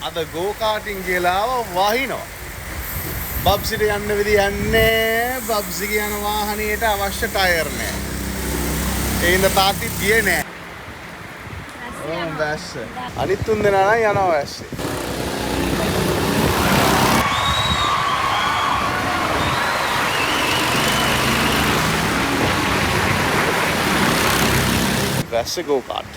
අද ගෝකාටින් කියලා වහිනවා. බබ්සිට යන්න විදියක් නැහැ. බබ්සිගේ යන වාහනේට අවශ්‍ය ටයර් නැහැ. ඒ ඉඳ තාත්තිත් ගියේ නැහැ. වැස්ස. අනිත් තුන් දෙනා නම් යනවා වැස්සේ. වැස්ස ගෝකාට්.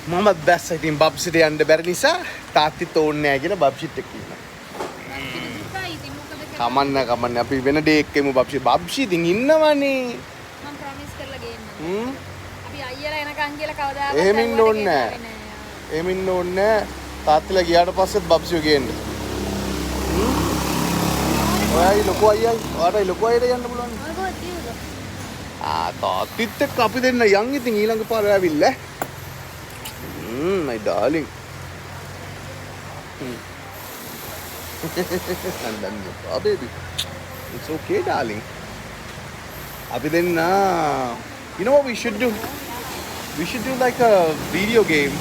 මම දැස්ස ඉතින් බබ්සිට යන්න බැරි නිසා තාත්තිත් ඕනේ නැහැ කියලා බබ්සිට කිව්වා. කමන්න අපි වෙන ඩේ එකෙමු බබ්සි. බබ්සි ඉතින් ඉන්නවනේ. මම ප්‍රොමිස් කරලා ගේන්න. අපි අයියලා එනකන් කියලා කවදාවත් එහෙම ඉන්න ඕනේ නැහැ. එහෙම ඉන්න ඕනේ නැහැ. තාත්තලා ගියාට පස්සෙත් බබ්සිව ගේන්න. ඔයයි ලොකු අයියයි. ඔයාටයි ලොකු අයියට යන්න පුළුවන්. තාත්තිත් එක්ක අපි දෙන්න යන් ඉතින් ඊළඟ පාර ඇවිල්ලා. My darling. And then oh baby. It's okay darling. Abi then you know what we should do? We should do like a video game.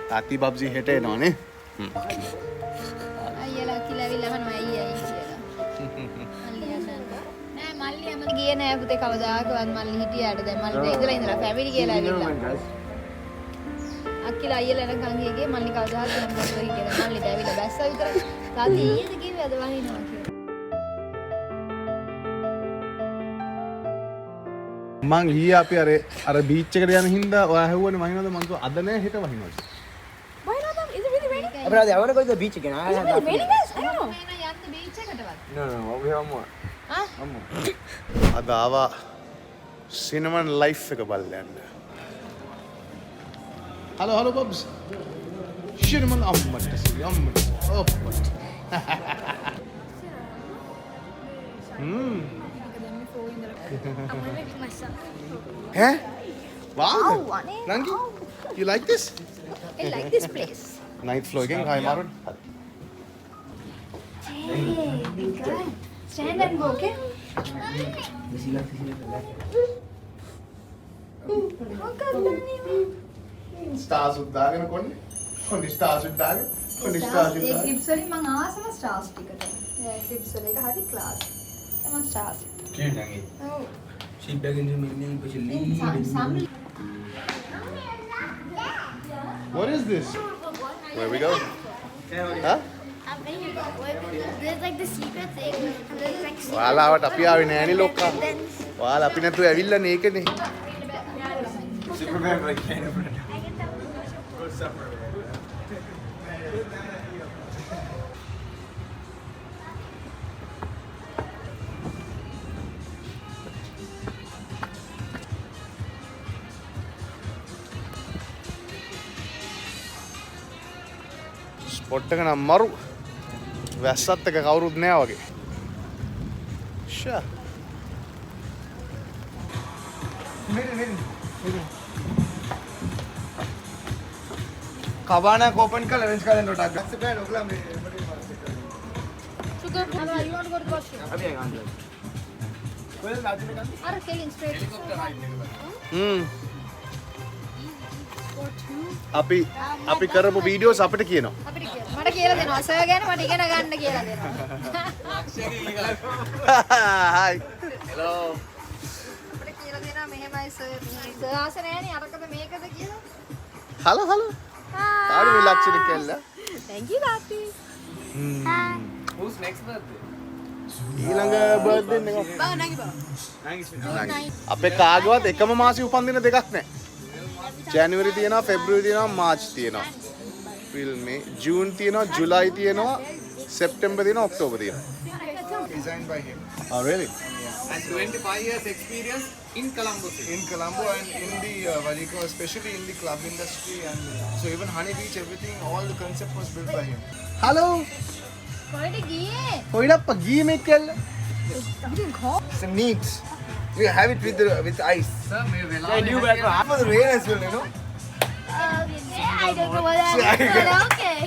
Tati Babsi hete no ne? අයියලා කියලා ඇවිල්ලා අහනවා අයියයි කියලා. නෑ මල්ලි අම්ම ගියේ නෑ පුතේ කවදාකවත් මල්ලි හිටියාට දැන් මල්ලි ඉඳලා ෆැමිලි කියලා ඇවිල්ලා. අක්කිලා අයියලා එනකන් ගියේ මල්ලි කවදාවත් නම් මොකද හිටියද මල්ලිට ඇවිල්ලා බැස්සා විතරයි. තාත්තා ඊයේද කිව්වේ අද වහිනවා කියලා. මං ඊයේ අපි අර බීච් එකට යන හින්දා ඔයා හැව්වනේ වහිනවද මං කිව්වා අද නෑ හෙට වහිනවා. Brother, I want to go to the beach again. I have that. Really guys? I don't know. මේන යන්න beach එකටවත්. No, we have more. අද ආවා සිනමන් ලයිෆ් එක බලන්න. හලෝ බබ්ස්. සිනමන් අම්මට අප්පට. Huh? Wow. Nangi, you like this? I like this place. Ninth floor again. Hi, Marun. Hey, be good. Stand and go, okay? Stars උද්දාගෙන කොන්නේ stars උද්දාගෙන stars A clips වලින් මම ආසම stars ටිකට. ඒ clips වල එක හරි class. මම stars. Cute, Nangi. ඔව්. She back in the beginning, but she Some What is this? Where we go? Huh? There's like the secret thing. And there's like ඔයාලාවට අපි ආවේ නෑනේ ලොක්කා. ඔයාලා අපි නැතුව ඇවිල්ලානේ ඒකනේ. Superman, but I can't. Spot එක නම් මරු. වැස්සත් එක කවුරුත් නෑ වගේ. ෂා. Cabana open ka lunch ka den rotak. That's the okla me. Sugar, hello, you want to go to the washroom? Abhi aega andar. Well, Rajni ka. Are killing straight. අපි කරපු videos අපිට කියනවා. අපිට කියලා. මට කියලා දෙනවා. සර් ගැන මට ඉගෙන ගන්න කියලා දෙනවා. Hi. Hello. අපිට කියලා දෙනවා මෙහෙමයි සර්. සර් ආස නෑනේ අරකද මේකද කියලා. හලෝ. ආඩු මේ ලක්ෂණ කෙල්ල. Thank you තාත්ති. Who's next birthday? ඊළඟ බර්ත්ඩේ එක. බා නංගි බා. අපේ කාගවත් එකම මාසෙ උපන්දින දෙකක් නැහැ. ජනවාරි තියෙනවා, පෙබ්‍රුවරි තියෙනවා, මාර්ච් තියෙනවා. ඒප්‍රිල්, මේ, ජූන් තියෙනවා, ජුලයි තියෙනවා, සෙප්තැම්බර් තියෙනවා, ඔක්තෝබර් තියෙනවා. Designed by him. Oh really? And 25 years experience in Colombo. In Colombo and in the especially in the club industry and so even Honey Beach, everything, all the concept was built by him. Hello. කොහෙද ගියේ? කොයිද අප්පා ගියේ මේ කෙල්ල? Some needs. We have it with ice. Sir, may Yeah, new background. for the rain as well, you know. I don't know what that is, but okay.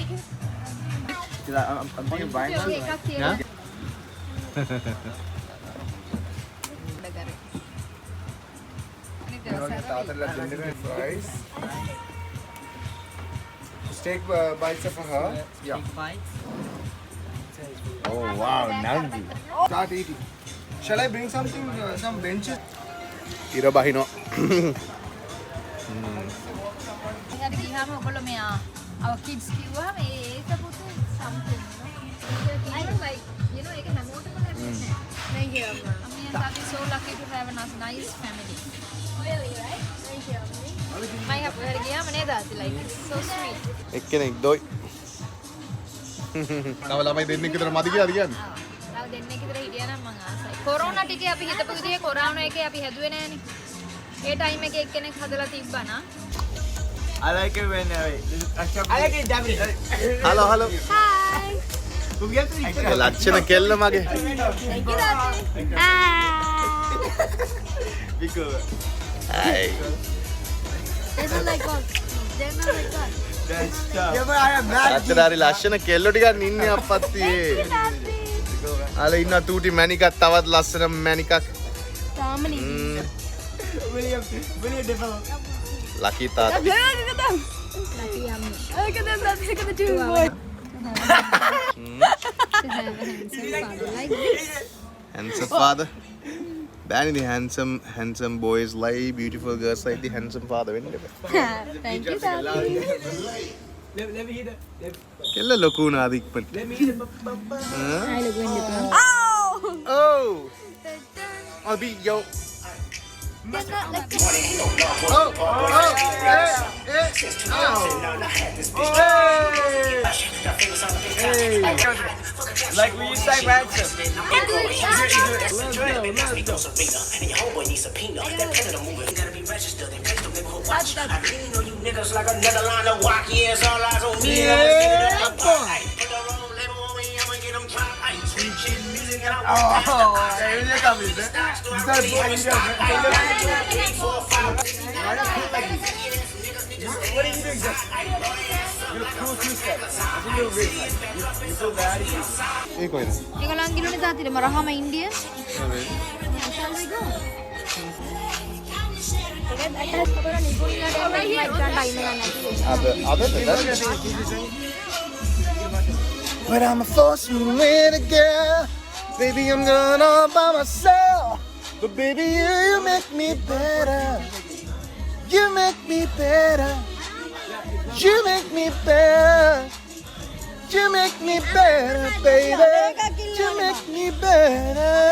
I'm thinking buying one. එකක් Yeah? තියෙනවා. Fries. Steak bites are for her. Yeah. Oh wow, nandi. Start eating. Shall I bring something? Some benches? ඉර බහිනෝ. එහාට ගියාම ඔයගොල්ලෝ මෙයා our kids කිව්වම ඒක පුතේ something I don't like ඒක හැමෝටම ලැබෙන්නේ නැහැ. Thank you, Amma. I mean that is so lucky to have a nice family. Really, right? Thank you, Amma. මම අපහර ගියාම නේද අති like it's so sweet. එක්කෙනෙක් දොයි. තව ළමයි දෙන්නෙක් විතර මදි කියලා කියන්නේ. තව දෙන්නෙක් විතර හිටියා නම් මං ආසයි. කොරෝනා ටිකේ අපි හිතපු විදිහේ කොරෝනා එකේ අපි හැදුවේ නෑනේ. ඒ ටයිම් එකේ එක්කෙනෙක් හදලා තිබ්බා නා. I like it when I like it Japanese. Hello hello. Hi. ලක්ෂණ කෙල්ල මගේ. Thank you Dati. Because high. They don't like us. They're not like us. that's tough. Yeah, but I am mad. අච්චරාරි ලක්ෂණ කෙල්ලෝ ටිකක් ඉන්නේ අප්පත්තියේ. අල ඉන්න තූටි මැණිකක් තවත් ලස්සන මැණිකක්. Family. William develop. ලකී තාත්තා. Look at them. Lucky yummy. Look at them. Look at the two boys. To have a handsome father like this. Handsome father. Danny, the handsome boys like beautiful girls like the handsome father. When Thank you Dati. Let me hear that. කෙල්ල ලොකු නාද ඉක්මනට. Let me hear the I look in the plan. Oh! I'll be yo. Like when you say ransom. What are you doing, Justin? You're a cool two-step. That's a little rich. You feel bad? ඒ කොහෙද? ඒගොල්ලන් ගිලුනේ තාත්තිට මරහම ඉන්දිය. Shall we go? But I'm a force with a girl. Baby, I'm going all by myself. But baby, you make me better. You make me better. You make me better. You make me better, baby. You make me better.